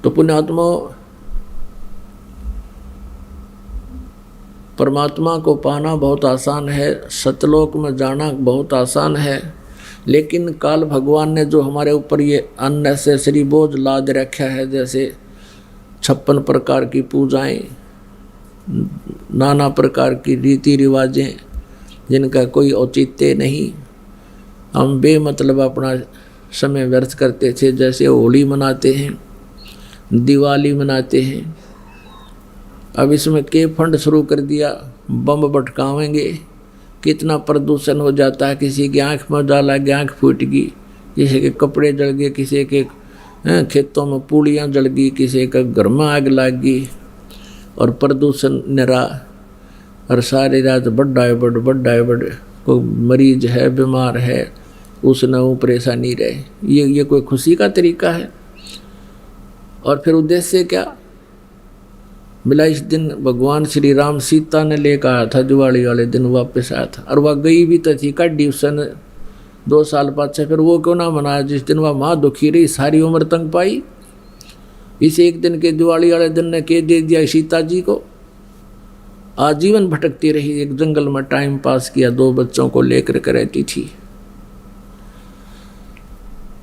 तो पुण्यात्मा, परमात्मा को पाना बहुत आसान है, सतलोक में जाना बहुत आसान है, लेकिन काल भगवान ने जो हमारे ऊपर ये अननेसेसरी बोझ लाद रखा है, जैसे 56 प्रकार की पूजाएं, नाना प्रकार की रीति रिवाजें जिनका कोई औचित्य नहीं, हम बेमतलब अपना समय व्यर्थ करते थे। जैसे होली मनाते हैं, दिवाली मनाते हैं, अब इसमें के फंड शुरू कर दिया, बम भटकावेंगे, कितना प्रदूषण हो जाता है। किसी की आँख में डाला, आँख फूट गई, किसी के कपड़े जल गए, किसी के खेतों में पूड़ियाँ जल गई, किसी का घर में आग लग गई, और प्रदूषण निरा, और सारी रात बड़ा है बड़ कोई मरीज है, बीमार है, उसने वो परेशानी रहे। ये कोई खुशी का तरीका है? और फिर उद्देश्य क्या मिला? इस दिन भगवान श्री राम सीता ने लेकर आया था, दिवाली वाले दिन वापस आया था, और वह गई भी तो थी कड्डी उसने 2 साल पाछे, फिर वो क्यों ना मनाया जिस दिन वह माँ दुखी रही, सारी उम्र तंग पाई। इस एक दिन के दिवाली वाले दिन ने के दे दिया सीता जी को, आजीवन भटकती रही, एक जंगल में टाइम पास किया, 2 बच्चों को लेकर के रहती थी।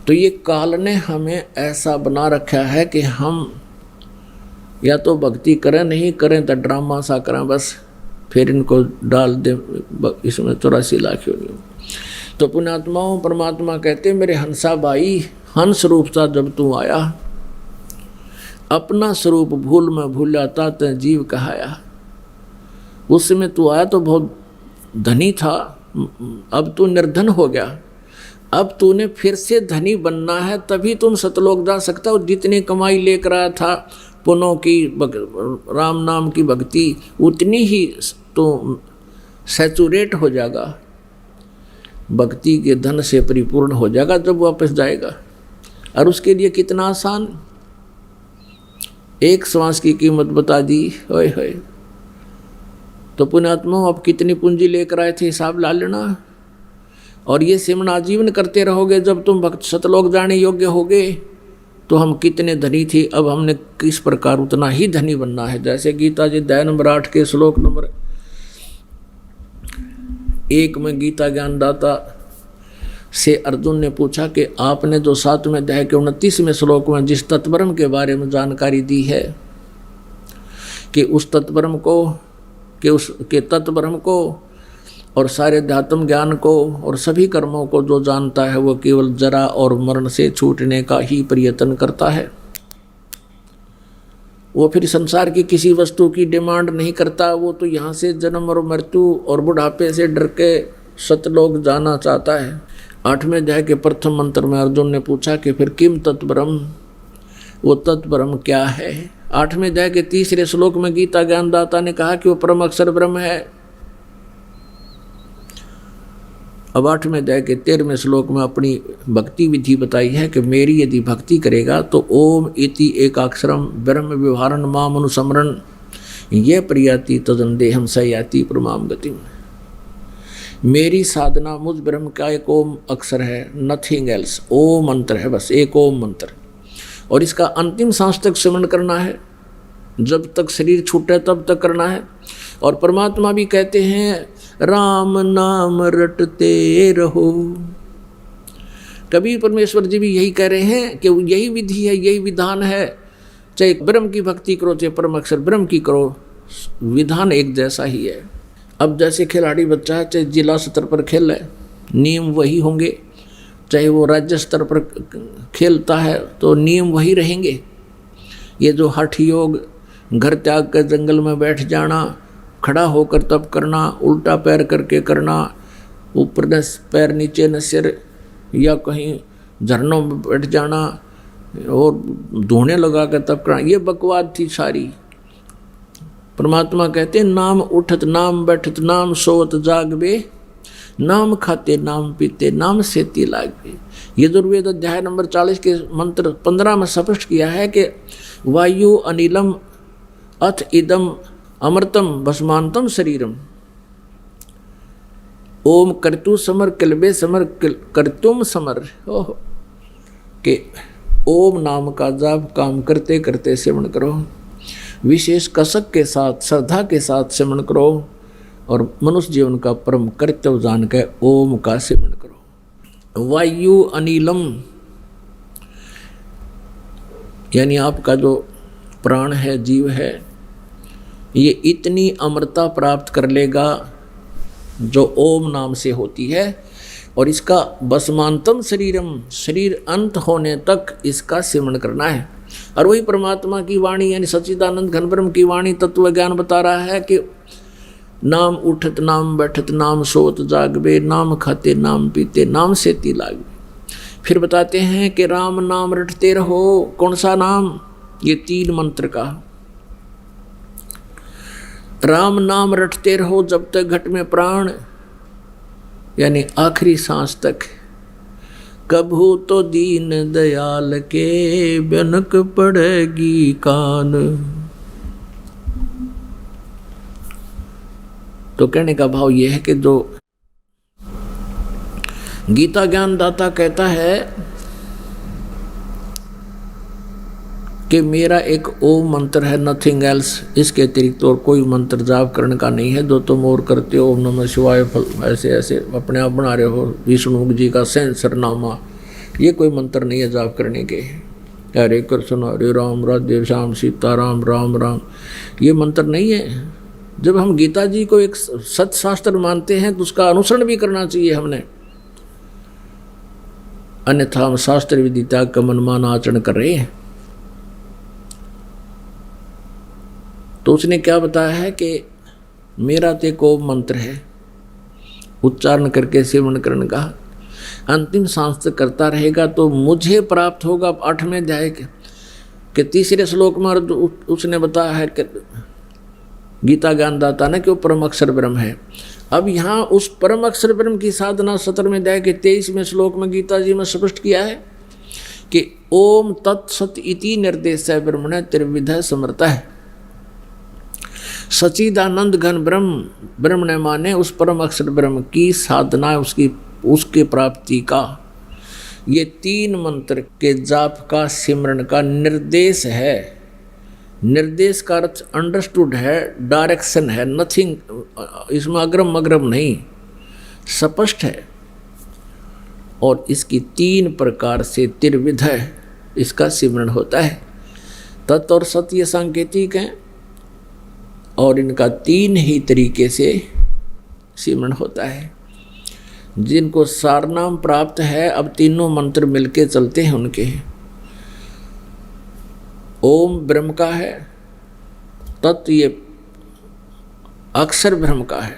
तो ये काल ने हमें ऐसा बना रखा है कि हम या तो भक्ति करें, नहीं करें तो ड्रामा सा करें, बस फिर इनको डाल दे इसमें 84 लाख नहीं। तो पुण्यात्माओं, परमात्मा कहते मेरे हंसा भाई, हंस रूप सा जब तू आया, अपना स्वरूप भूल में भूलाता ते जीव कहाया। उस समय तू आया तो बहुत धनी था, अब तू निर्धन हो गया, अब तूने फिर से धनी बनना है, तभी तुम सतलोक जा सकता हो। जितनी कमाई लेकर आया था पुनों की, राम नाम की भक्ति, उतनी ही तो सैचुरेट हो जाएगा, भक्ति के धन से परिपूर्ण हो जाएगा जब वापस जाएगा। और उसके लिए कितना आसान, एक श्वास की कीमत बता दी, होए होए। तो पुण्यात्मा, अब कितनी पूंजी लेकर आए थे हिसाब ला लेना, और ये सिमरन आजीवन करते रहोगे। जब तुम भक्त सतलोक जाने योग्य होगे तो हम कितने धनी थे, अब हमने किस प्रकार उतना ही धनी बनना है। जैसे गीता जी अध्याय नंबर 8 के श्लोक नंबर 1 में गीता ज्ञानदाता से अर्जुन ने पूछा कि आपने जो 7वें अध्याय के 29वें श्लोक में जिस तत्परम के बारे में जानकारी दी है कि उस तत्परम को, कि उसके तत्परम को और सारे अध्यात्म ज्ञान को और सभी कर्मों को जो जानता है वो केवल जरा और मरण से छूटने का ही प्रयत्न करता है। वो फिर संसार की किसी वस्तु की डिमांड नहीं करता, वो तो यहाँ से जन्म और मृत्यु और बुढ़ापे से डर के सतलोक जाना चाहता है। 8वें अध्याय के प्रथम मंत्र में अर्जुन ने पूछा कि फिर किम तत्परम, वो तत्परम क्या है। 8वें अध्याय के 3रे श्लोक में गीता ज्ञानदाता ने कहा कि वो परम अक्षर ब्रह्म है। अब 8वें अध्याय के 13वें श्लोक में अपनी भक्ति विधि बताई है कि मेरी यदि भक्ति करेगा तो ओम इति एकाक्षरम ब्रह्म व्यवहारण माम अनुसमरण ये प्रियाति तदन देहम सयाति प्रमाम गति। मेरी साधना मुझ ब्रह्म का एक ओम अक्षर है, नथिंग एल्स, ओम मंत्र है, बस एक ओम मंत्र, और इसका अंतिम सांस तक स्मरण करना है, जब तक शरीर छूटे तब तक करना है। और परमात्मा भी कहते हैं राम नाम रटते रहो। कबीर परमेश्वर जी भी यही कह रहे हैं कि यही विधि है, यही विधान है, चाहे ब्रह्म की भक्ति करो चाहे परम अक्षर ब्रह्म की करो, विधान एक जैसा ही है। अब जैसे खिलाड़ी बच्चा है, चाहे जिला स्तर पर खेल है, नियम वही होंगे, चाहे वो राज्य स्तर पर खेलता है तो नियम वही रहेंगे। ये जो हठ योग, घर त्याग कर जंगल में बैठ जाना, खड़ा होकर तब करना, उल्टा पैर करके करना, ऊपर न पैर नीचे न सिर, या कहीं झरनों में बैठ जाना और धोने लगा कर तब करना, ये बकवाद थी सारी। परमात्मा कहते हैं नाम उठत नाम बैठत नाम सोवत जागबे, नाम खाते नाम पीते नाम सेती लागबे। ये दुर्वेद अध्याय नंबर 40 के मंत्र 15 में स्पष्ट किया है कि वायु अनिलम अथ इदम अमृतम भस्मांतम शरीरम, ओम कर्तु समर किलबे समर कर्तुम समर। ओह के ओम नाम का जाप काम करते करते सेवन करो, विशेष कसक के साथ श्रद्धा के साथ सेवन करो और मनुष्य जीवन का परम कर्तव्य जान के ओम का सेवन करो। वायु अनिलम यानी आपका जो प्राण है, जीव है, ये इतनी अमरता प्राप्त कर लेगा जो ओम नाम से होती है, और इसका बसमांतम शरीरम, शरीर अंत होने तक इसका सेवन करना है। और वही परमात्मा की वाणी यानी सच्चिदानंद घन ब्रह्म की वाणी तत्व ज्ञान बता रहा है कि नाम उठत नाम बैठत नाम सोत जागबे, नाम खाते नाम पीते नाम सेती लागबे। फिर बताते हैं कि राम नाम रटते रहो। कौन सा नाम? ये 3 मंत्र का राम नाम रटते रहो जब तक घट में प्राण, यानी आखिरी सांस तक। कभू तो दीन दयाल के बनक पड़ेगी कान। तो कहने का भाव यह है कि जो गीता ज्ञान दाता कहता है कि मेरा एक ओम मंत्र है, नथिंग एल्स, इसके अतिरिक्त और कोई मंत्र जाप करने का नहीं है। जो तुम और करते हो ओम नमः शिवाय ऐसे ऐसे अपने आप बना रहे हो, विष्णु जी का सरनामा, ये कोई मंत्र नहीं है जाप करने के। हरे कृष्ण हरे राम राधे श्याम सीताराम राम राम, ये मंत्र नहीं है। जब हम गीता जी को एक सत्शास्त्र मानते हैं तो उसका अनुसरण भी करना चाहिए हमने, अन्यथा हम शास्त्र विदिता का मनमान आचरण कर रहे हैं। तो उसने क्या बताया है कि मेरा तो एक ओम मंत्र है, उच्चारण करके सेवन करने का, अंतिम सांस तक करता रहेगा तो मुझे प्राप्त होगा। 8वें अध्याय के 3 श्लोक में उसने बताया है कि गीता ज्ञानदाता ने कि वो परम अक्षर ब्रह्म है। अब यहाँ उस परम अक्षर ब्रह्म की साधना 17वें अध्याय के 23वें श्लोक में गीता जी में स्पष्ट किया है कि ओम तत्सत इति निर्देश है ब्रह्मण त्रिविध समर्थ है। सच्चिदानंद घन ब्रह्म, ब्रह्म ने माने उस परम अक्षर ब्रह्म की साधना, उसके प्राप्ति का ये 3 मंत्र के जाप का सिमरन का निर्देश है। निर्देश का अर्थ अंडरस्टूड है, डायरेक्शन है, नथिंग, इसमें अग्रम मग्रम नहीं, स्पष्ट है। और इसकी 3 प्रकार से त्रिविध है इसका सिमरन होता है। तत् और सत ये सांकेतिक हैं और इनका 3 ही तरीके से सिमरन होता है। जिनको सारनाम प्राप्त है, अब तीनों मंत्र मिलके चलते हैं उनके। ओम ब्रह्म का है, तत् ये अक्षर ब्रह्म का है,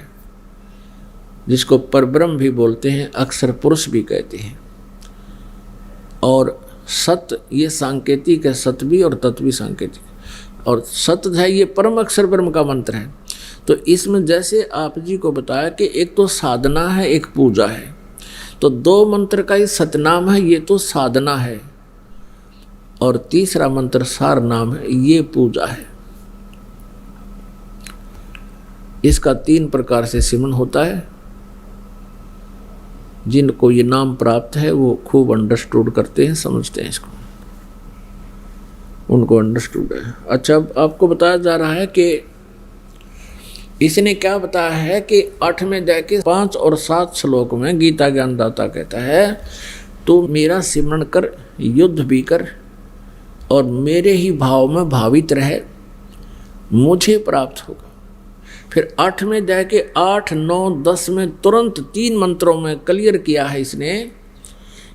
जिसको परब्रह्म भी बोलते हैं, अक्षर पुरुष भी कहते हैं। और सत ये सांकेतिक है, सत भी और तत् भी सांकेतिक। और सत है ये परम अक्षर ब्रह्म का मंत्र है। तो इसमें जैसे आप जी को बताया कि एक तो साधना है, एक पूजा है, तो 2 मंत्र का ही सतनाम है, ये तो साधना है, और तीसरा मंत्र सार नाम है, ये पूजा है। इसका 3 प्रकार से सिमरन होता है। जिनको ये नाम प्राप्त है वो खूब अंडरस्टूड करते हैं, समझते हैं इसको, उनको अंडरस्टूड है। अच्छा, अब आपको बताया जा रहा है कि इसने क्या बताया है कि 8वें अध्याय के 5 और 7 श्लोक में गीता ज्ञानदाता कहता है तू मेरा सिमरन कर, युद्ध भी कर और मेरे ही भाव में भावित रहे, मुझे प्राप्त होगा। फिर 8वें अध्याय के 8, 9, 10 में तुरंत 3 मंत्रों में क्लियर किया है इसने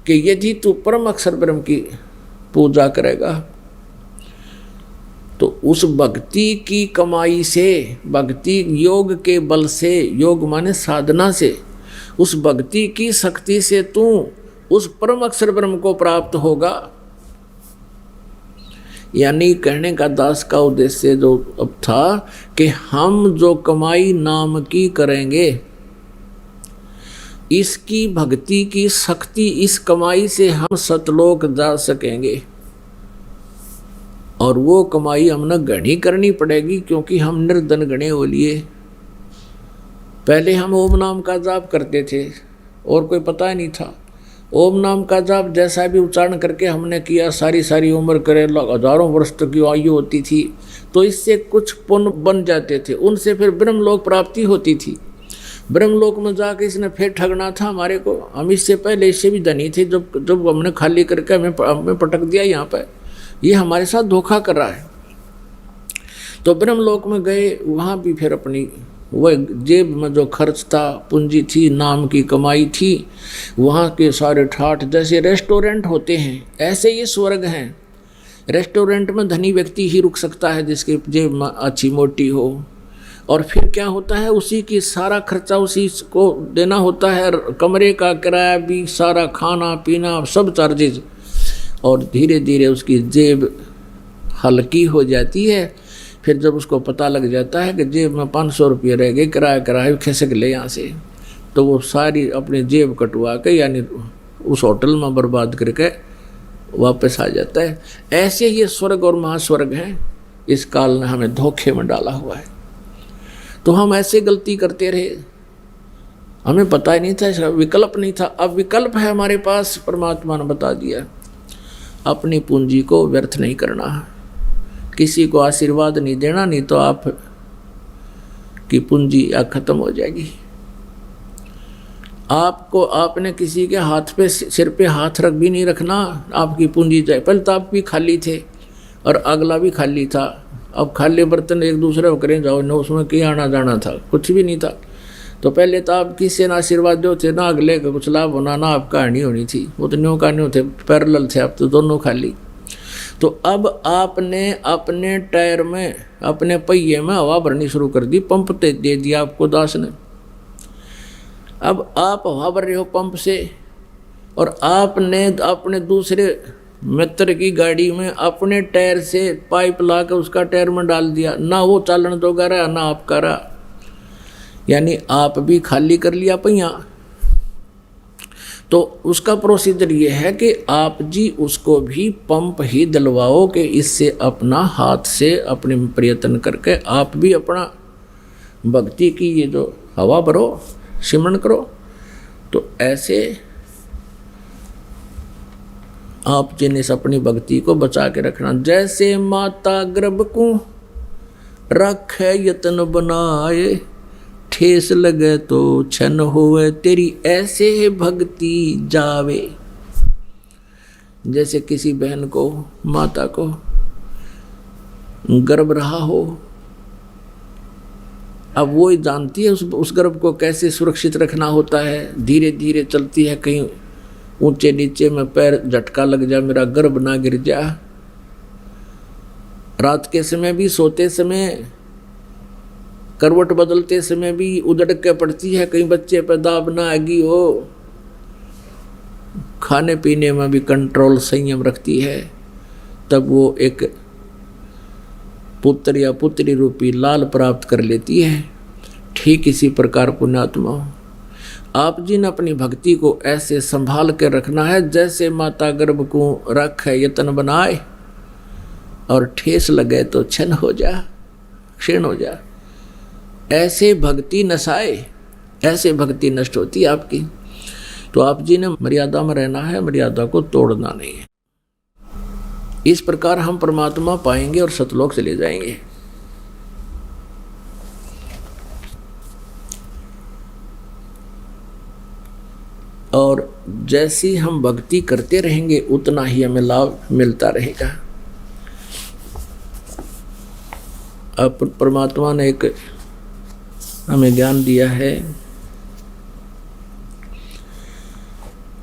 कि यदि तू परम अक्षर ब्रह्म की पूजा करेगा तो उस भक्ति की कमाई से, भक्ति योग के बल से, योग माने साधना से, उस भक्ति की शक्ति से तू उस परम अक्षर ब्रह्म को प्राप्त होगा। यानी कहने का दास का उद्देश्य जो अब था कि हम जो कमाई नाम की करेंगे, इसकी भक्ति की शक्ति, इस कमाई से हम सतलोक जा सकेंगे। और वो कमाई हमने गणी करनी पड़ेगी, क्योंकि हम निर्धन गणे हो लिए। पहले हम ओम नाम का जाप करते थे और कोई पता ही नहीं था। ओम नाम का जाप जैसा भी उच्चारण करके हमने किया, सारी सारी उम्र करे, हजारों वर्ष तक की आयु होती थी, तो इससे कुछ पुण्य बन जाते थे, उनसे फिर ब्रह्मलोक प्राप्ति होती थी। ब्रह्मलोक में जाके इसने फिर ठगना था हमारे को। हम इससे पहले इससे भी धनी थे, जब हमने खाली करके हमें पटक दिया यहाँ पर, ये हमारे साथ धोखा कर रहा है। तो ब्रह्मलोक में गए, वहाँ भी फिर अपनी वह जेब में जो खर्च था, पूंजी थी, नाम की कमाई थी, वहाँ के सारे ठाठ, जैसे रेस्टोरेंट होते हैं ऐसे ये स्वर्ग हैं। रेस्टोरेंट में धनी व्यक्ति ही रुक सकता है जिसकी जेब में अच्छी मोटी हो, और फिर क्या होता है, उसी की सारा खर्चा उसी को देना होता है, कमरे का किराया भी, सारा खाना पीना सब चार्जेज, और धीरे धीरे उसकी जेब हल्की हो जाती है। फिर जब उसको पता लग जाता है कि जेब में 500 रुपये रह गए, किराया खिसक ले यहाँ से, तो वो सारी अपनी जेब कटवा के यानी उस होटल में बर्बाद करके वापस आ जाता है। ऐसे ही स्वर्ग और महास्वर्ग हैं, इस काल ने हमें धोखे में डाला हुआ है। तो हम ऐसे गलती करते रहे, हमें पता ही नहीं था, इसका विकल्प नहीं था। अब विकल्प है हमारे पास, परमात्मा ने बता दिया। अपनी पूंजी को व्यर्थ नहीं करना, किसी को आशीर्वाद नहीं देना, नहीं तो आप की पूंजी खत्म हो जाएगी। आपने किसी के हाथ पे, सिर पे हाथ रख भी नहीं रखना, आपकी पूंजी जाए। पहले तो आप भी खाली थे और अगला भी खाली था, अब खाली बर्तन एक दूसरे को करें जाओ, न उसमें क्या आना जाना था, कुछ भी नहीं था। तो पहले तो आप किसी ना आशीर्वाद जो थे ना अगले का कुछ लाभ होना, ना आपका हानि होनी थी, वो तो न्यों का न्यों थे, पैरेलल थे, अब तो दोनों खाली। तो अब आपने अपने टायर में, अपने पहिए में हवा भरनी शुरू कर दी, पंप दे दिया आपको दास ने। अब आप हवा भर रहे हो पंप से, और आपने अपने दूसरे मित्र की गाड़ी में अपने टायर से पाइप ला के उसका टायर में डाल दिया, ना वो चालन दोगा रहा ना आपका रहा, यानी आप भी खाली कर लिया पहिया। तो उसका प्रोसीजर ये है कि आप जी उसको भी पंप ही दिलवाओ कि इससे अपना हाथ से अपने प्रयत्न करके आप भी अपना भक्ति की ये जो हवा भरो, सिमरन करो। तो ऐसे आप जिन्हें अपनी भक्ति को बचा के रखना। जैसे माता गर्भ को रखे यत्न बनाए, ठेस लगे तो छन होवे तेरी ऐसे भक्ति जावे। जैसे किसी बहन को, माता को गर्भ रहा हो, अब वो ही जानती है उस गर्भ को कैसे सुरक्षित रखना होता है। धीरे धीरे चलती है, कहीं ऊंचे नीचे में पैर झटका लग जा, मेरा गर्भ ना गिर जा। रात के समय भी, सोते समय, करवट बदलते समय भी उधड़ के पड़ती है, कहीं बच्चे पर दाब ना आगी हो। खाने पीने में भी कंट्रोल, संयम रखती है, तब वो एक पुत्र या पुत्री रूपी लाल प्राप्त कर लेती है। ठीक इसी प्रकार पुण्यात्मा, आप जिन अपनी भक्ति को ऐसे संभाल के रखना है, जैसे माता गर्भ को रखे यत्न बनाए, और ठेस लगे तो क्षण हो जा, क्षीण हो जा। ऐसे भक्ति नसाए, ऐसे भक्ति नष्ट होती है आपकी। तो आप जी ने मर्यादा में रहना है, मर्यादा को तोड़ना नहीं है। इस प्रकार हम परमात्मा पाएंगे और सतलोक चले जाएंगे। और जैसी हम भक्ति करते रहेंगे उतना ही हमें लाभ मिलता रहेगा। अब परमात्मा ने एक हमें ज्ञान दिया है,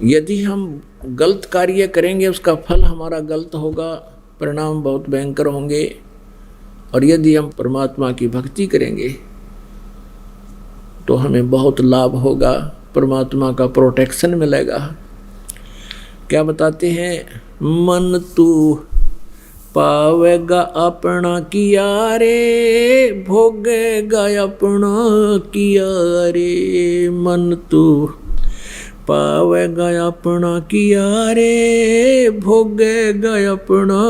यदि हम गलत कार्य करेंगे उसका फल हमारा गलत होगा, परिणाम बहुत भयंकर होंगे। और यदि हम परमात्मा की भक्ति करेंगे तो हमें बहुत लाभ होगा, परमात्मा का प्रोटेक्शन मिलेगा। क्या बताते हैं, मन तू पावेगा अपना किया रे, भोगेगा अपना किया रे। मन तू पावेगा अपना किया रे, भोगेगा अपना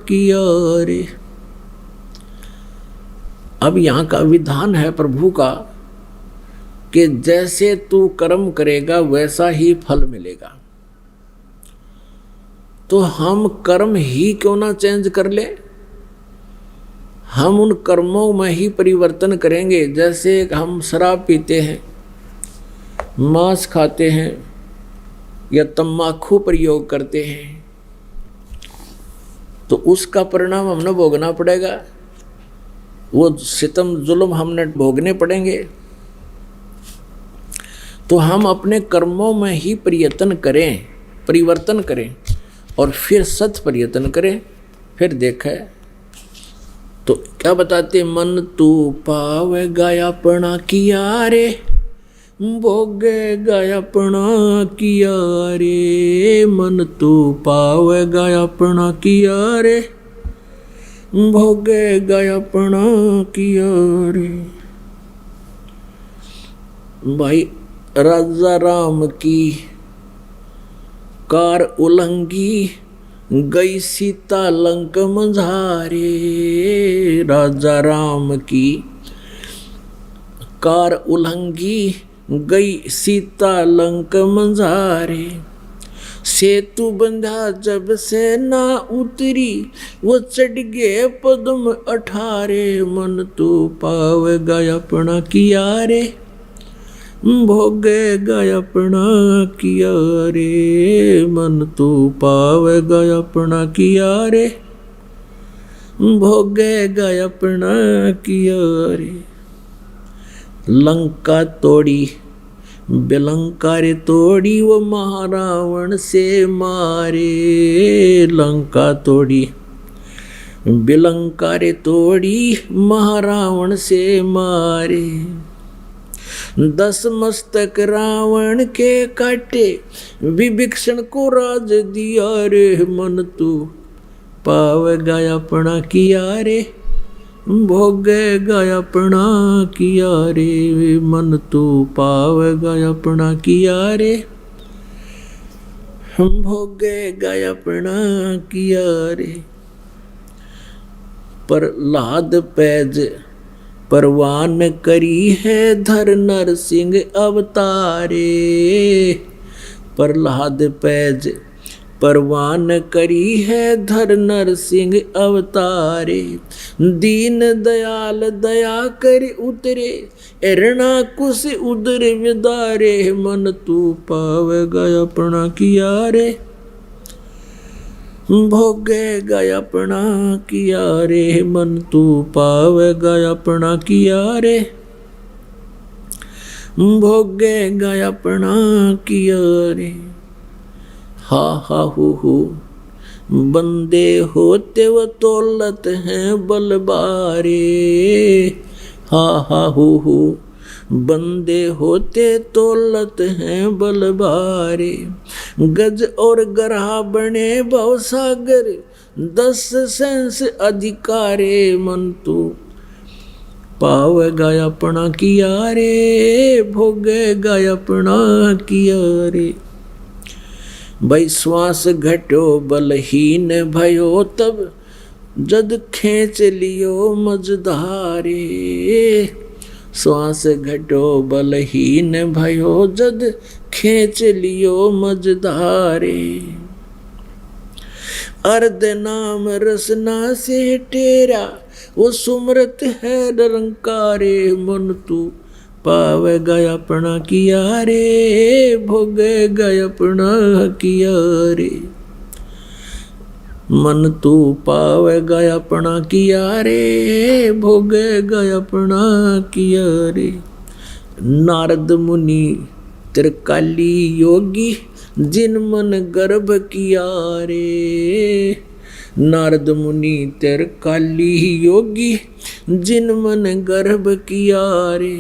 किया रे। अब यहाँ का विधान है प्रभु का कि जैसे तू कर्म करेगा वैसा ही फल मिलेगा। तो हम कर्म ही क्यों ना चेंज कर ले, हम उन कर्मों में ही परिवर्तन करेंगे। जैसे हम शराब पीते हैं, मांस खाते हैं या तम्बाकू प्रयोग करते हैं, तो उसका परिणाम हमने भोगना पड़ेगा, वो सितम जुल्म हमने भोगने पड़ेंगे। तो हम अपने कर्मों में ही परिवर्तन करें और फिर सत प्रयत्न करें। फिर देखा तो क्या बताते, मन तू पावेगा अपना किया रे, भोगेगा अपना किया रे, मन तू पावेगा अपना किया रे, भोगेगा अपना किया रे। भाई राजा राम की कार उलंघी, गई सीता लंक मंझारे। राजा राम की कार उलंघी, गई सीता लंक मंझारे। सेतु बंधा जब से ना उतरी, वो चढ़ गए पद्म 18। मन तू पावेगा अपना किया रे, भोगेगा अपना किया रे। मन तू पावेगा अपना किया रे, भोगेगा अपना किया रे। लंका तोड़ी बिलंकार तोड़ी, वो महारावण से मारे। लंका तोड़ी बिलंकार तोड़ी, महारावण से मारे। 10 मस्तक रावण के काटे, विभीषण को राज दिया रे। मन तू पावेगा अपना किया रे, भोगेगा अपना किया रे। मन तू पावेगा अपना किया रे, भोगेगा अपना किया रे। प्रहलाद पैज परवान करी है, धर नरसिंह अवतारे। प्रहलाद पैज परवान करी है, धर नरसिंह अवतारे। दीन दयाल दया कर उतरे, एरणा कुश उदर विदारे। मन तू पावेगा अपना किया रे, भोगेगा अपना किया रे। मन तू पावेगा अपना किया रे, भोगेगा अपना किया रे। हा हा हु बंदे होते वो तौलत हैं बलबारे। हा हा हु बंदे होते तौलत हैं बलबारे। गज और गरहा बने भवसागर, 10 सेंस अधिकारे। मन तू पावेगा अपना किया रे, भोगेगा अपना किया रे। भाई श्वास घटो बलहीन भयो, तब जद खेच लियो मझधारे। श्वास घटो बलहीन भयो, जद खेच लियो मझधारे। अर्ध नाम रसना से टेरा, वो सुमरत है निरंकारे। मन तू पावेगा अपना किया रे, भोगेगा अपना किया रे। मन तू पावेगा अपना किया रे, भोगेगा अपना किया रे। नारद मुनि त्रिकाली योगी, जिन मन गर्भ किया रे। नारद मुनि त्रिकाली योगी, जिन मन गर्भ किया रे।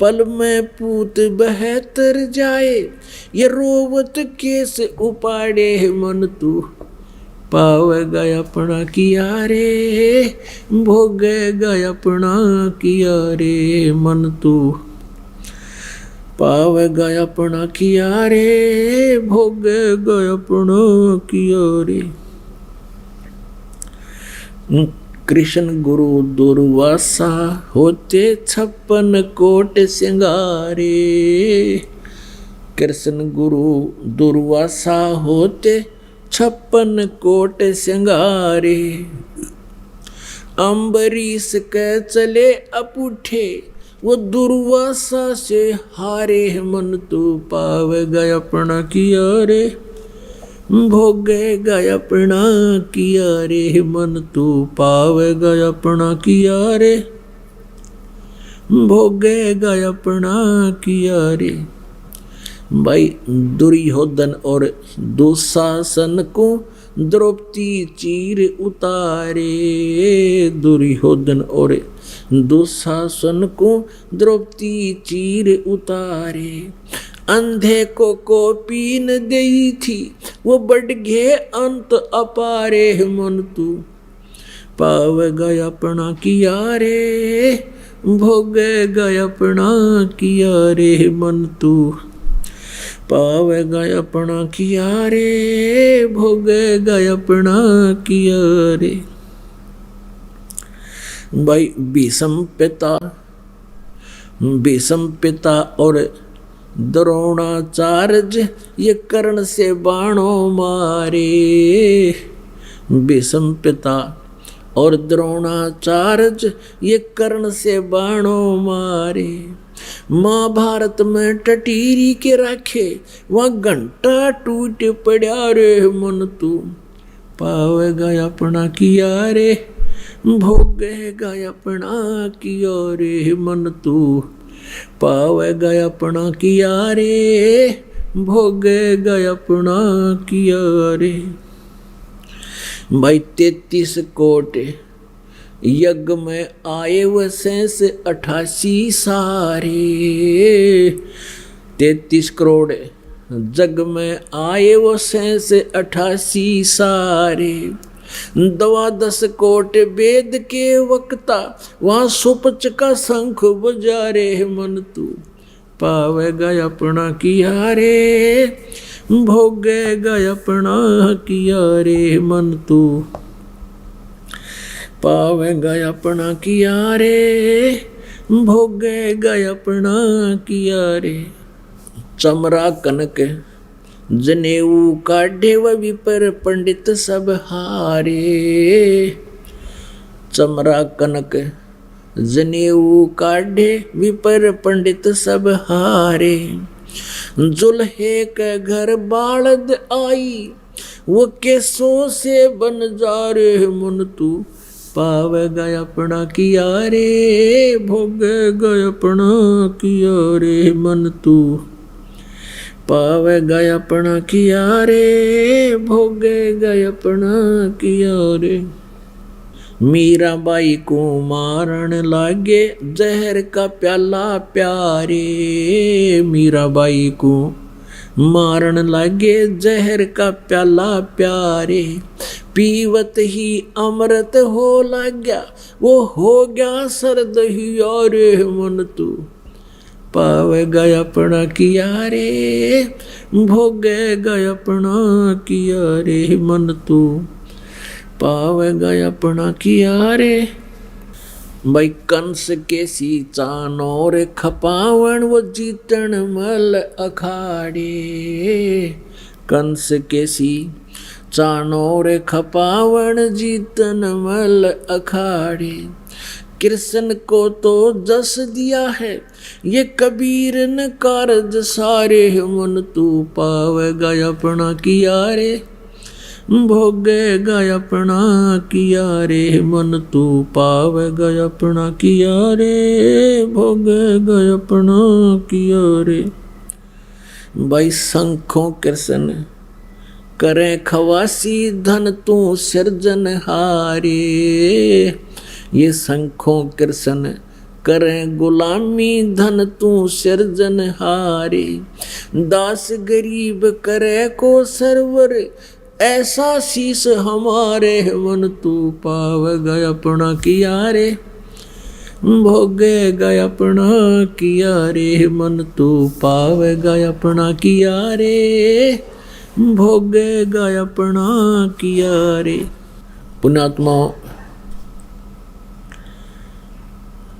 पल में पूत बहतर जाए, ये रोवत केस उपाड़े। मन तू पावेगा अपना किया रे, भोगेगा अपना किया रे। मन तू पावेगा अपना किया रे, भोगेगा अपना किया रे। कृष्ण गुरु दुर्वासा होते 56 कोट सिंगारे। कृष्ण गुरु दुर्वासा होते 56 कोट सिंगारे। अम्बरीश के चले अपूठे वो दुर्वासा से हारे। मन तू पावेगा अपना किया रे, भोगेगा अपना किया रे। मन तू पावेगा अपना किया रे, भोगेगा अपना किया रे। भाई दुर्योधन और दुशासन को द्रौपदी चीर उतारे। दुर्योधन और दुशासन को द्रौपदी चीर उतारे। अंधे को पीन गई थी वो बढ़ गए अंत अपारे। मन तू पावेगा अपना किया रे, भोगेगा अपना किया रे। मन तू पावेगा अपना किया रे, भोगेगा अपना किया रे। भाई भीष्म पिता और द्रोणाचार्य ये कर्ण से बाणों मारे। भीष्म पिता और द्रोणाचार्य ये कर्ण से बाणों मारे। महाभारत में टटीरी के रखे वहाँ घंटा टूट पड़ा रे। मन तू पावेगा अपना किया रे, भोगेगा अपना किया रे। मन तू पावेगा अपना किया रे, भोगेगा अपना किया रे। भाई 33 कोट यज्ञ में आए वह शेष 88 सारे। 33 करोड़ जग में आए वो शेष 88 सारे। 12 कोट वेद के वक्ता वहाँ सुपच का शंख बजा रे। मन तू पावेगा अपना किया रे, भोगेगा अपना किया रे। मन तू पावेगा अपना किया रे, भोगेगा अपना किया रे। चमरा कनक जनेऊ काढ़े व विपर पंडित सब हारे। चमरा कनक जनेऊ काढ़े विपर पंडित सब हारे। जुल्हे के घर बालद आई वो केसों से बन जा रे। मन तू पावेगा अपना किया रे, भोगेगा अपना किया रे। मन तू पावेगा अपना किया रे, भोगेगा अपना किया रे। मीराबाई को मारन लागे जहर का प्याला प्यारे। मीराबाई को मारन लागे जहर का प्याला प्यारे। पीवत ही अमृत हो लग्या वो हो गया सर्द ही रे। मन तू पावेगा अपना किया रे, भोगेगा अपना किया रे। मन तू पावेगा अपना किया रे। भाई कंस के सी चानोर खपावन वो जीतन मल अखाड़े। कंस के सी चानोर खपावन जीतन मल अखाड़े। कृष्ण को तो जस दिया है ये कबीर न कारज सारे। मन तू पावेगा अपना किया रे, भोगेगा अपना किया रे। मन तू पावेगा अपना किया रे, भोगेगा अपना किया रे। भाई शंखों कृष्ण करें खवासी धन तू सिरजन हारे। ये शंखों कृष्ण करें गुलामी धन तू सिरजन हारे। दास गरीब करे को सरवर ऐसा शीस हमारे। मन तू पावेगा अपना किया रे, भोगेगा अपना किया रे। मन तू पावेगा अपना किया रे, भोगेगा अपना किया रे। पुण्यात्मा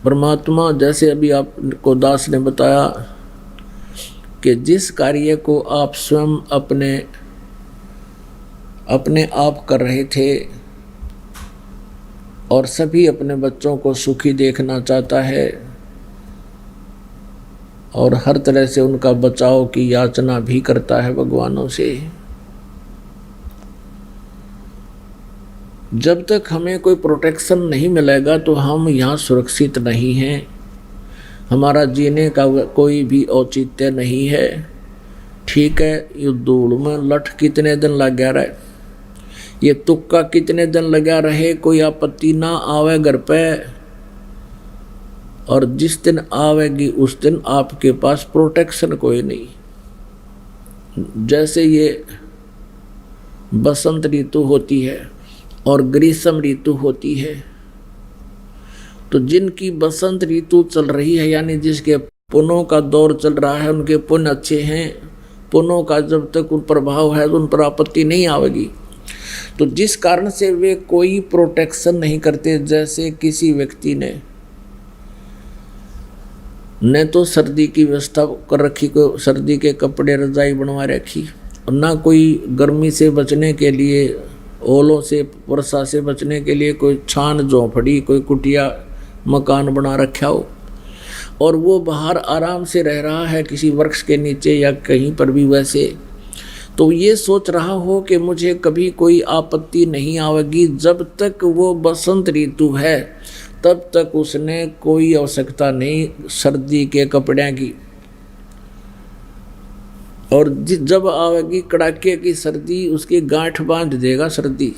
परमात्मा जैसे अभी आपको दास ने बताया कि जिस कार्य को आप स्वयं अपने अपने आप कर रहे थे और सभी अपने बच्चों को सुखी देखना चाहता है और हर तरह से उनका बचाव की याचना भी करता है भगवानों से। जब तक हमें कोई प्रोटेक्शन नहीं मिलेगा तो हम यहाँ सुरक्षित नहीं हैं, हमारा जीने का कोई भी औचित्य नहीं है। ठीक है, ये धूल में लठ कितने दिन लग गया रहे, ये तुक्का कितने दिन लगा रहे, कोई आपत्ति ना आवे घर पे, और जिस दिन आवेगी उस दिन आपके पास प्रोटेक्शन कोई नहीं। जैसे ये बसंत ऋतु होती है और ग्रीष्म ऋतु होती है, तो जिनकी बसंत ऋतु चल रही है यानी जिसके पुण्यों का दौर चल रहा है, उनके पुण्य अच्छे हैं, पुण्यों का जब तक उन प्रभाव है तो उन पर आपत्ति नहीं आवेगी। तो जिस कारण से वे कोई प्रोटेक्शन नहीं करते, जैसे किसी व्यक्ति ने न तो सर्दी की व्यवस्था कर रखी, कोई सर्दी के कपड़े रजाई बनवा रखी, और ना कोई गर्मी से बचने के लिए, ओलों से वर्षा से बचने के लिए कोई छान झोंपड़ी, कोई कुटिया मकान बना रखा हो, और वो बाहर आराम से रह रहा है किसी वृक्ष के नीचे या कहीं पर भी वैसे, तो ये सोच रहा हो कि मुझे कभी कोई आपत्ति नहीं आवेगी। जब तक वो बसंत ऋतु है तब तक उसने कोई आवश्यकता नहीं सर्दी के कपड़े की, और जब आवेगी कड़ाके की सर्दी उसकी गांठ बांध देगा सर्दी,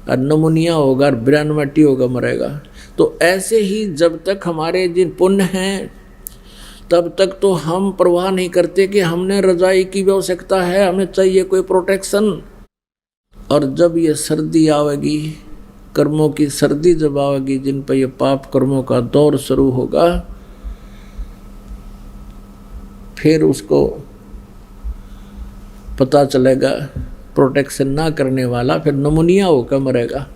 और नमूनिया होगा, ब्रैनमटी होगा, मरेगा। तो ऐसे ही जब तक हमारे जिन पुण्य हैं तब तक तो हम परवाह नहीं करते कि हमने रजाई की भी आवश्यकता है, हमें चाहिए कोई प्रोटेक्शन। और जब ये सर्दी आवेगी, कर्मों की सर्दी जब आवेगी, जिन पर ये पाप कर्मों का दौर शुरू होगा, फिर उसको पता चलेगा प्रोटेक्शन ना करने वाला फिर नमूनिया होकर मरेगा।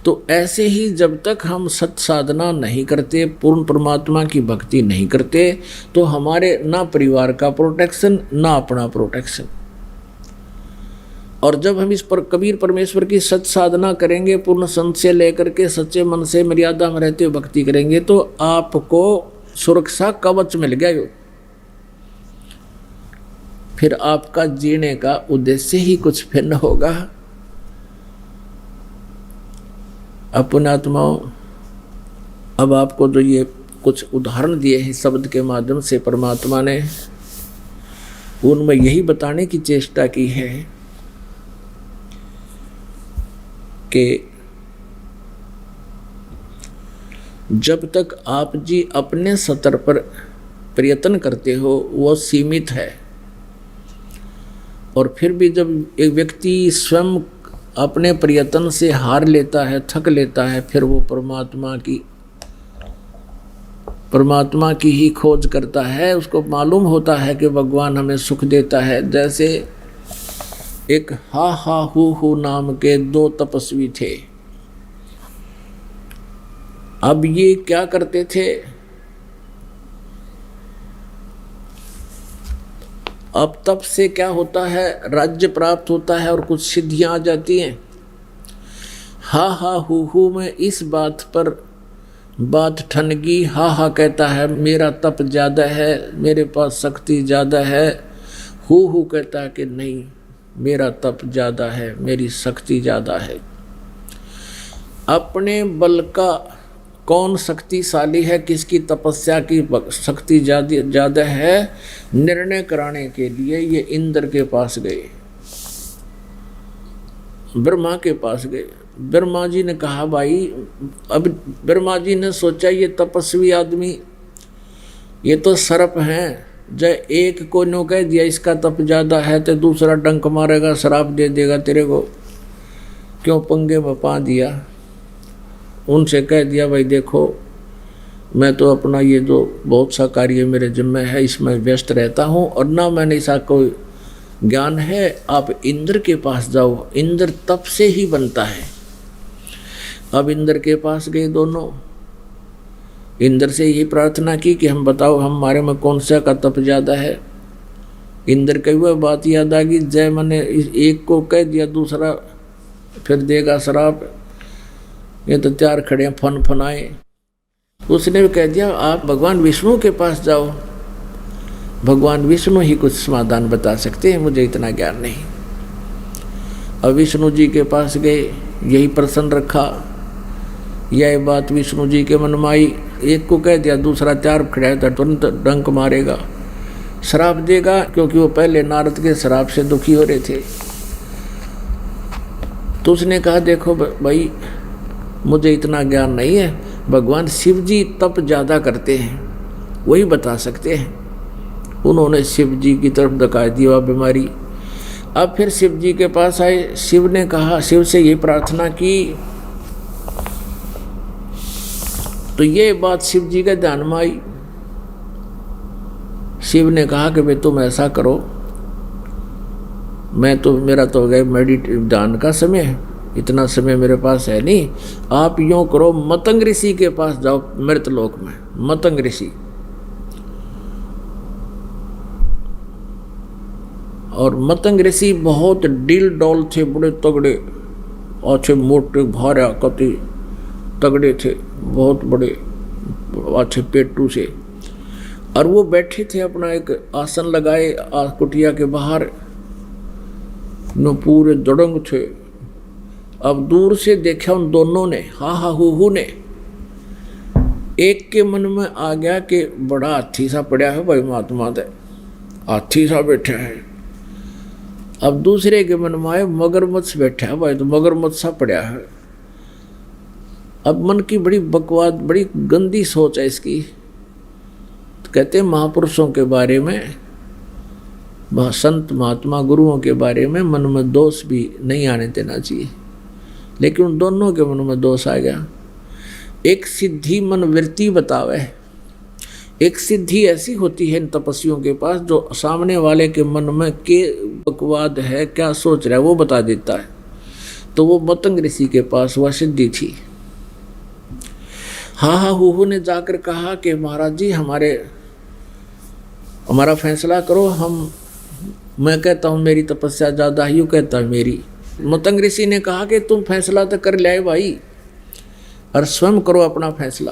तो ऐसे ही जब तक हम सत साधना नहीं करते, पूर्ण परमात्मा की भक्ति नहीं करते, तो हमारे ना परिवार का प्रोटेक्शन ना अपना प्रोटेक्शन। और जब हम इस पर कबीर परमेश्वर की सत साधना करेंगे, पूर्ण संत से लेकर के सच्चे मन से मर्यादा में रहते हुए भक्ति करेंगे, तो आपको सुरक्षा कवच मिल गया यो। फिर आपका जीने का उद्देश्य ही कुछ भिन्न होगा। पुण्यात्माओं, अब आपको जो ये कुछ उदाहरण दिए हैं शब्द के माध्यम से परमात्मा ने, उनमें यही बताने की चेष्टा की है कि जब तक आप जी अपने स्तर पर प्रयत्न करते हो वो सीमित है, और फिर भी जब एक व्यक्ति स्वयं अपने प्रयत्न से हार लेता है, थक लेता है, फिर वो परमात्मा की ही खोज करता है। उसको मालूम होता है कि भगवान हमें सुख देता है। जैसे एक हा हू नाम के 2 तपस्वी थे। अब ये क्या करते थे, अब तप से क्या होता है, राज्य प्राप्त होता है और कुछ सिद्धियां आ जाती हैं। हा हू में इस बात पर बात ठनगी, हा कहता है मेरा तप ज़्यादा है, मेरे पास शक्ति ज़्यादा है। हू कहता है कि नहीं, मेरा तप ज़्यादा है, मेरी शक्ति ज़्यादा है। अपने बल का कौन शक्तिशाली है, किसकी तपस्या की शक्ति ज़्यादा है, निर्णय कराने के लिए ये इंद्र के पास गए, ब्रह्मा के पास गए। ब्रह्मा जी ने कहा भाई, अब ब्रह्मा जी ने सोचा ये तपस्वी आदमी, ये तो सर्प हैं, जब एक को नो कह दिया इसका तप ज़्यादा है तो दूसरा डंक मारेगा, श्राप दे देगा तेरे को, क्यों पंगे में पा दिया। उनसे कह दिया भाई देखो, मैं तो अपना ये जो बहुत सा कार्य मेरे जिम्मे है इसमें व्यस्त रहता हूँ, और ना मैंने ऐसा कोई ज्ञान है, आप इंद्र के पास जाओ, इंद्र तप से ही बनता है। अब इंद्र के पास गए दोनों, इंद्र से यही प्रार्थना की कि हम बताओ हमारे में कौन सा का तप ज़्यादा है। इंद्र कही हुआ बात याद आ गई, जय मैंने एक को कह दिया दूसरा फिर देगा श्राप, ये तो चार खड़े फन फनाए। उसने भी कह दिया आप भगवान विष्णु के पास जाओ, भगवान विष्णु ही कुछ समाधान बता सकते हैं, मुझे इतना ज्ञान नहीं। अब विष्णु जी के पास गए, यही प्रश्न रखा, यह बात विष्णु जी के मन में आई। एक को कह दिया दूसरा चार खड़ा है तो तुरंत डंक मारेगा, श्राप देगा, क्योंकि वो पहले नारद के श्राप से दुखी हो रहे थे। तो उसने कहा देखो भाई मुझे इतना ज्ञान नहीं है, भगवान शिव जी तप ज़्यादा करते हैं, वही बता सकते हैं। उन्होंने शिव जी की तरफ दिखा दी वह बीमारी। अब फिर शिव जी के पास आए, शिव ने कहा, शिव से ये प्रार्थना की, तो ये बात शिव जी के ध्यान में आई। शिव ने कहा कि भाई तुम ऐसा करो, मैं तो मेरा तो हो गया ध्यान का समय है, इतना समय मेरे पास है नहीं, आप यूँ करो मतंग ऋषि के पास जाओ मृतलोक में। मतंग ऋषि, और मतंग ऋषि बहुत डील डॉल थे, बड़े तगड़े, अच्छे मोटे भारा कति तगड़े थे, बहुत बड़े अच्छे पेटू से। और वो बैठे थे अपना एक आसन लगाए कुटिया के बाहर, न पूरे दड़ंग थे। अब दूर से देखा उन दोनों ने, हा हा हु ने, एक के मन में आ गया कि बड़ा हाथी सा पड़ा है भाई महात्मा दे, हाथी सा बैठा है। अब दूसरे के मन में आए मगरमच्छ बैठा है भाई, तो मगरमच्छ सा पड़ा है। अब मन की बड़ी बकवाद, बड़ी गंदी सोच है इसकी। तो कहते हैं महापुरुषों के बारे में, संत महात्मा गुरुओं के बारे में मन में दोष भी नहीं आने देना चाहिए, लेकिन उन दोनों के मन में दोष आ गया। एक सिद्धि मन वृत्ति बतावे, एक सिद्धि ऐसी होती है इन तपस्वियों के पास जो सामने वाले के मन में के बकवाद है, क्या सोच रहा है वो बता देता है। तो वो मतंग ऋषि के पास वह सिद्धि थी। हा हा हु ने जाकर कहा कि महाराज जी हमारा फैसला करो, मैं कहता हूँ मेरी तपस्या ज़्यादा है, यूँ कहता है मेरी। मतंग ऋषि ने कहा कि तुम फैसला तो कर ले भाई, और स्वयं करो अपना फैसला।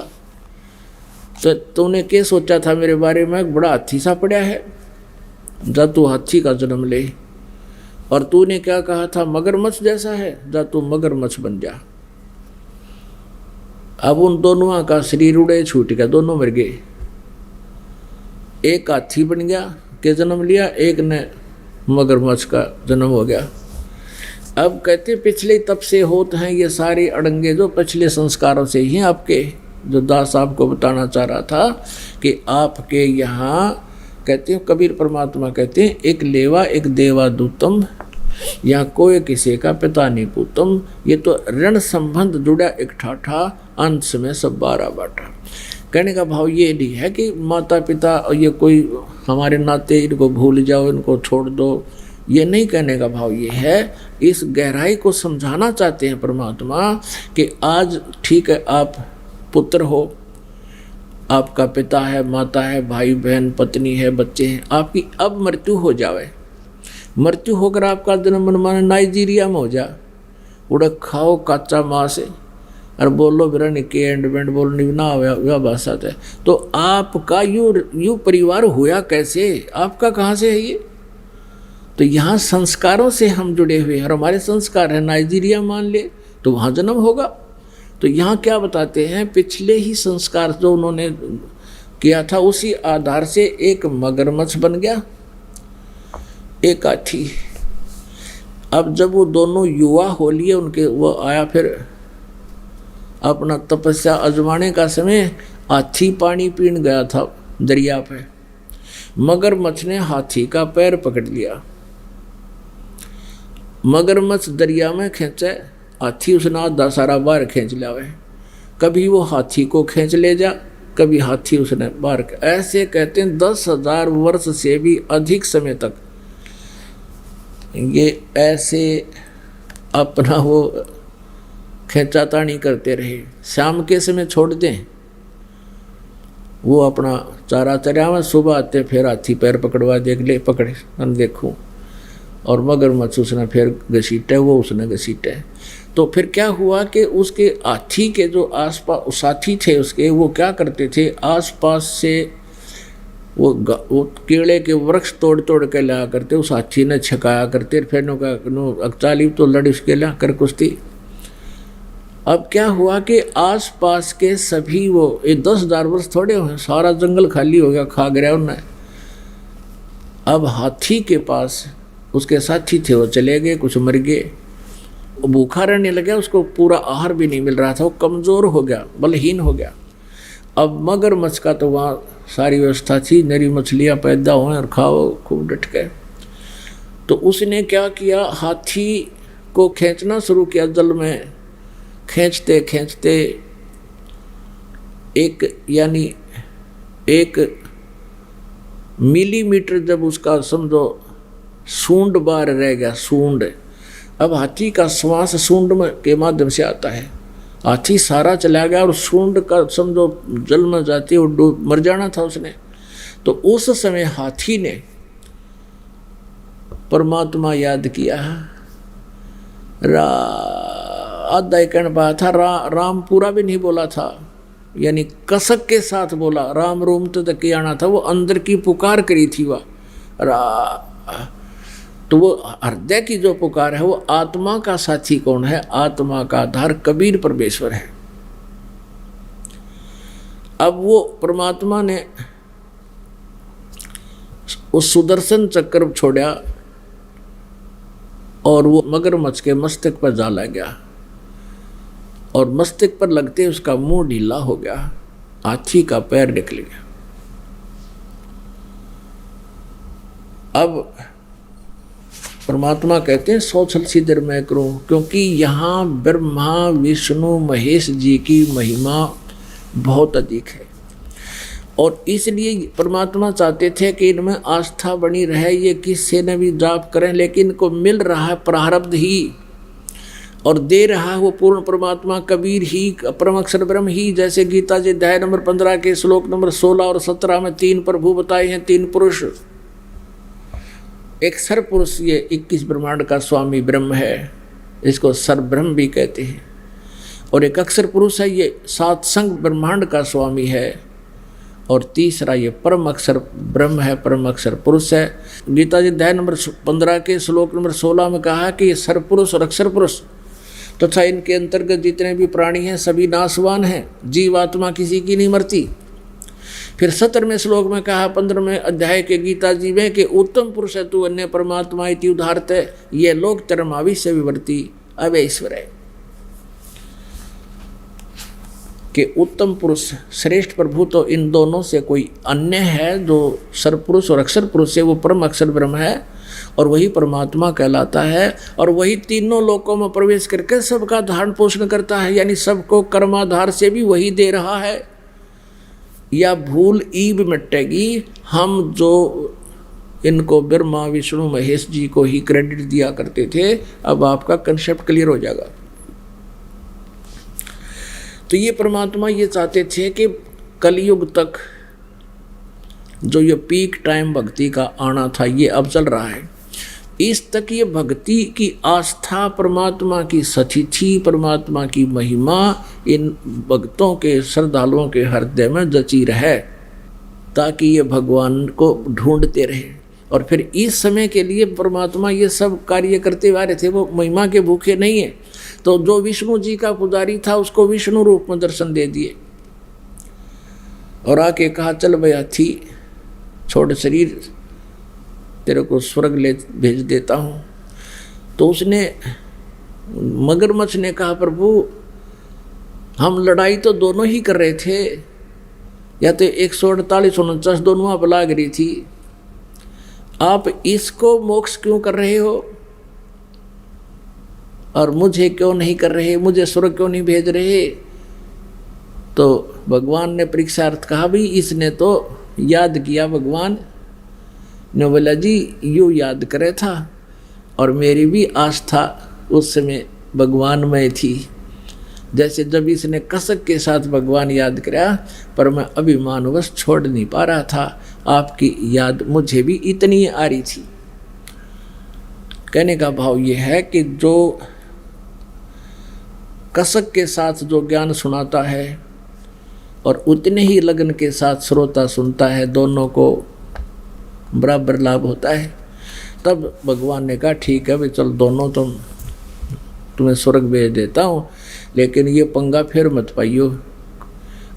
तो तूने क्या सोचा था मेरे बारे में, बड़ा हाथी सा पड़ा है, जा तू हाथी का जन्म ले। और तूने क्या कहा था, मगरमच्छ जैसा है, जा तू मगरमच्छ बन जा। अब उन दोनों का शरीर उड़े छूट गया, दोनों मर गए। एक हाथी बन गया के जन्म लिया, एक ने मगरमच्छ का जन्म हो गया। अब कहते पिछले तब से होते हैं ये सारे अड़ंगे, जो पिछले संस्कारों से ही आपके, जो दास आपको बताना चाह रहा था कि आपके यहाँ कहते हैं कबीर परमात्मा कहते हैं एक लेवा एक देवा दूतम, यहाँ कोई किसी का पिता नहीं पूतम। ये तो ऋण संबंध जुड़ा एक ठाठा, अंश में सब 12 बाटा। कहने का भाव ये नहीं है कि माता पिता और ये कोई हमारे नाते, इनको भूल जाओ, इनको छोड़ दो, ये नहीं कहने का भाव ये है। इस गहराई को समझाना चाहते हैं परमात्मा कि आज ठीक है आप पुत्र हो, आपका पिता है, माता है, भाई बहन, पत्नी है, बच्चे हैं, आपकी अब मृत्यु हो जावे। मृत्यु होकर आपका जन्म मनमाना नाइजीरिया में हो जा, उड़क खाओ कच्चा मांस और बोलो बिरा निके एंड बेंड बोलनी ना हुआ भाषा है। तो आपका यू परिवार हुआ कैसे, आपका कहाँ से है ये? तो यहाँ संस्कारों से हम जुड़े हुए हैं, और हमारे संस्कार है नाइजीरिया मान ले तो वहाँ जन्म होगा। तो यहाँ क्या बताते हैं, पिछले ही संस्कार जो उन्होंने किया था उसी आधार से एक मगरमच्छ बन गया, एक हाथी। अब जब वो दोनों युवा हो लिए उनके, वो आया फिर अपना तपस्या आजमाने का समय, हाथी पानी पीने गया था दरिया पे, मगरमच्छ ने हाथी का पैर पकड़ लिया। मगरमच्छ दरिया में खींचे, हाथी उसने आधा सारा बाहर खींच लिया। कभी वो हाथी को खींच ले जा, कभी हाथी उसने बाहर। ऐसे कहते हैं 10,000 वर्ष से भी अधिक समय तक ये ऐसे अपना वो खींचातानी करते रहे। शाम के समय छोड़ दें वो अपना चारा चरावे, सुबह आते फिर हाथी पैर पकड़वा देख ले पकड़े हम देखूँ, और मगरमच्छ उसने फिर घसीटे, वो उसने घसीटे। तो फिर क्या हुआ कि उसके हाथी के जो आसपास साथी थे उसके, वो क्या करते थे, आसपास से वो केले के वृक्ष तोड़ तोड़ के लाया करते, उस हाथी ने छकाया करते, फिर नो अकचाली तो लड़ उसके ला कर कुश्ती। अब क्या हुआ कि आसपास के सभी वो 10,000 वर्ष थोड़े हुए, सारा जंगल खाली हो गया, खा गया उन्हें। अब हाथी के पास उसके साथी थे, वो चले गए, कुछ मर गए, वो भूखा रहने लगा, उसको पूरा आहार भी नहीं मिल रहा था, वो कमज़ोर हो गया, बलहीन हो गया। अब मगरमच्छ का तो वहाँ सारी व्यवस्था थी, नरी मछलियाँ पैदा हुए और खाओ खूब डट के। तो उसने क्या किया, हाथी को खींचना शुरू किया जल में, खींचते खींचते एक मिलीमीटर जब उसका समझो सूंड बाहर रह गया, सूंड। अब हाथी का श्वास सूंड में के माध्यम से आता है, हाथी सारा चला गया और सूंड का समझो जल में जाती और डूब मर जाना था उसने। तो उस समय हाथी ने परमात्मा याद किया, आधा एक पाया था, राम पूरा भी नहीं बोला था, यानी कसक के साथ बोला, राम रोम तो तक आना था, वो अंदर की पुकार करी थी वह। तो वो हृदय की जो पुकार है, वो आत्मा का साथी कौन है, आत्मा का आधार कबीर परमेश्वर है। अब वो परमात्मा ने उस सुदर्शन चक्र छोड़ा और वो मगरमच्छ के मस्तक पर जा लग गया, और मस्तक पर लगते उसका मुंह ढीला हो गया, हाथी का पैर निकल गया। अब परमात्मा कहते हैं सौ छल सिद्धर मैं करूं, क्योंकि यहाँ ब्रह्मा विष्णु महेश जी की महिमा बहुत अधिक है, और इसलिए परमात्मा चाहते थे कि इनमें आस्था बनी रहे, ये किससे न भी जाप करें, लेकिन इनको मिल रहा है प्रारब्ध ही, और दे रहा है वो पूर्ण परमात्मा कबीर ही, परम अक्षर ब्रह्म ही। जैसे गीता जी अध्याय नंबर 15 के श्लोक नंबर 16 और 17 में 3 प्रभु बताए हैं, 3 पुरुष। एक सर पुरुष ये 21 ब्रह्मांड का स्वामी ब्रह्म है, इसको सर ब्रह्म भी कहते हैं, और एक अक्षर पुरुष है, ये 7 संग ब्रह्मांड का स्वामी है, और तीसरा ये परम अक्षर ब्रह्म है, परम अक्षर पुरुष है। गीता जी अध्याय नंबर 15 के श्लोक नंबर 16 में कहा कि ये सर पुरुष और अक्षर पुरुष तथा इनके अंतर्गत जितने भी प्राणी हैं सभी नाशवान हैं, जीवात्मा किसी की नहीं मरती। फिर 17वें श्लोक में कहा 15वें अध्याय के गीता जी में कि उत्तम पुरुष है तू अन्य परमात्मा इति उदाहरते, ये लोक तरमाविश्य विवर्ती अवैश्वर है, कि उत्तम पुरुष श्रेष्ठ प्रभु तो इन दोनों से कोई अन्य है, जो सरपुरुष और अक्षर पुरुष है वो परम अक्षर ब्रह्म है, और वही परमात्मा कहलाता है, और वही तीनों लोकों में प्रवेश करके सबका धारण पोषण करता है, यानी सबको कर्माधार से भी वही दे रहा है। या भूल ईब मिटेगी, हम जो इनको ब्रह्मा विष्णु महेश जी को ही क्रेडिट दिया करते थे, अब आपका कंसेप्ट क्लियर हो जाएगा। तो ये परमात्मा ये चाहते थे कि कलयुग तक जो ये पीक टाइम भक्ति का आना था ये अब चल रहा है, इस तक ये भक्ति की आस्था, परमात्मा की सतिथि, परमात्मा की महिमा इन भक्तों के श्रद्धालुओं के हृदय में जची रहे, ताकि ये भगवान को ढूंढते रहे। और फिर इस समय के लिए परमात्मा ये सब कार्य करते हुए आ रहे थे, वो महिमा के भूखे नहीं है। तो जो विष्णु जी का पुजारी था उसको विष्णु रूप में दर्शन दे दिए, और आके कहा चल भाई हाथी छोड़ शरीर, तेरे को स्वर्ग ले भेज देता हूँ। तो उसने मगरमच्छ ने कहा प्रभु हम लड़ाई तो दोनों ही कर रहे थे, या तो 148-149 दोनों आप लाग रही थी, आप इसको मोक्ष क्यों कर रहे हो और मुझे क्यों नहीं कर रहे, मुझे स्वर्ग क्यों नहीं भेज रहे। तो भगवान ने परीक्षार्थ कहा भी इसने तो याद किया, भगवान ने बोला जी यूँ याद करे था, और मेरी भी आस्था उस समय भगवान में थी, जैसे जब इसने कसक के साथ भगवान याद किया, पर मैं अभिमानवश छोड़ नहीं पा रहा था, आपकी याद मुझे भी इतनी आ रही थी। कहने का भाव ये है कि जो कसक के साथ जो ज्ञान सुनाता है और उतने ही लगन के साथ श्रोता सुनता है, दोनों को बराबर लाभ होता है। तब भगवान ने कहा ठीक है भाई, चल दोनों तुम्हें स्वर्ग भेज देता हूँ, लेकिन ये पंगा फिर मत पाइयो,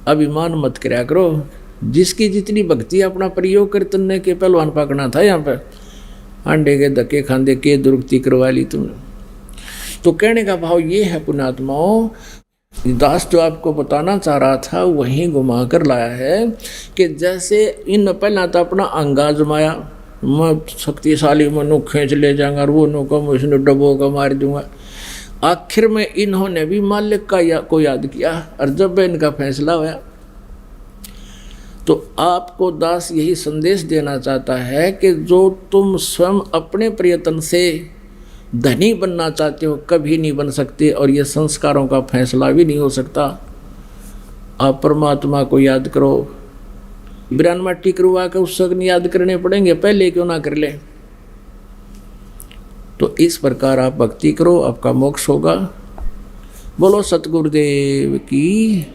अभिमान मत कराया करो। जिसकी जितनी भक्ति अपना प्रयोग कीर्तन ने के पहलवान पकड़ना था, यहाँ पर अंडे के धक्के खांदे के दुर्गति करवा ली तुमने। तो कहने का भाव ये है पुण्यात्माओं, दास जो आपको बताना चाह रहा था वहीं घुमा कर लाया है कि जैसे इन पहला तो अपना अंगा जमाया, मैं शक्तिशाली मनु खींच ले जाऊंगा और वो नो को इसने डबो का मार दूंगा। आखिर में इन्होंने भी मालिक को याद किया और जब इनका फैसला हुआ तो आपको दास यही संदेश देना चाहता है कि जो तुम स्वयं अपने प्रयत्न से धनी बनना चाहते हो कभी नहीं बन सकते, और ये संस्कारों का फैसला भी नहीं हो सकता। आप परमात्मा को याद करो, बिरान माटी करवा के उस वक्त याद करने पड़ेंगे, पहले क्यों ना कर ले। तो इस प्रकार आप भक्ति करो, आपका मोक्ष होगा। बोलो सतगुरुदेव की।